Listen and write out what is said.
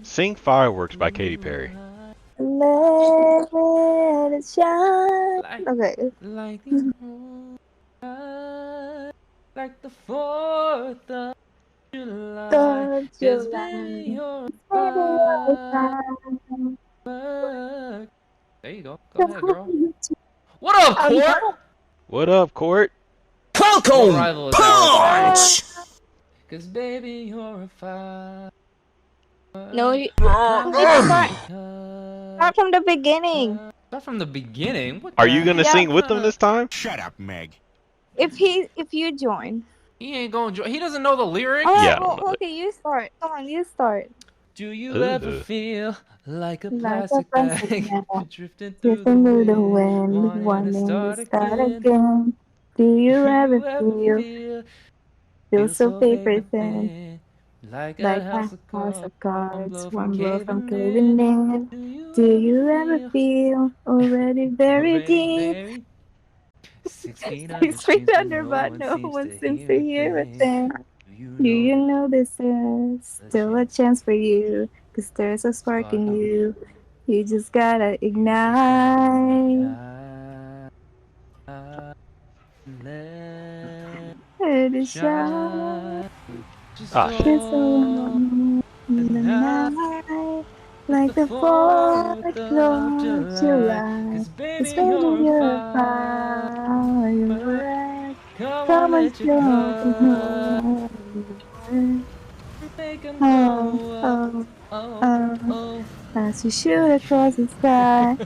Sing Fireworks by Katy Perry. Let it shine. Okay. Like the like the 4th of July. The Cause July. baby, you're a Baby, firework. There you go. Go ahead, girl. I'm What up, Court? What up, Court? What Falcon rival is Punch! Cause baby, you're a firework. No, you Start start from the beginning. from the beginning. What Are the you gonna heck? sing with them this time? Shut up, Meg. If you join. He ain't going to. He doesn't know the lyrics. Oh, Yeah. well, okay, you start. Come on, you start. Do you Ugh. ever feel like a Like a plastic plastic bag bag, drifting through drifting through the the wind, wind, wanting to wanting to start start again? again. Do Do you ever you ever feel feel so so paper paper thin, thin, like a like a house of house cards, of one cards, blow from one blow from caving caving in? in? Do you Do ever you ever feel feel already very already deep? buried? 6 feet under, 6 feet but under, no but one no seems one to seems hear to a hear a thing. thing. Do Do you you know know this is the still a chance? chance for you? 'Cause there's a spark in Sparking you. You just gotta you just gotta ignite. let Let it shine. shine. Just Ah, shit. Just hold in the the night night, like like the the 4th 4th of of July. July. 'Cause baby, It's baby, you're a you're a firework. firework. Come on, Come and let your show the color world. make 'em Oh, glow up. oh, Oh, oh, oh. as you shoot across the sky.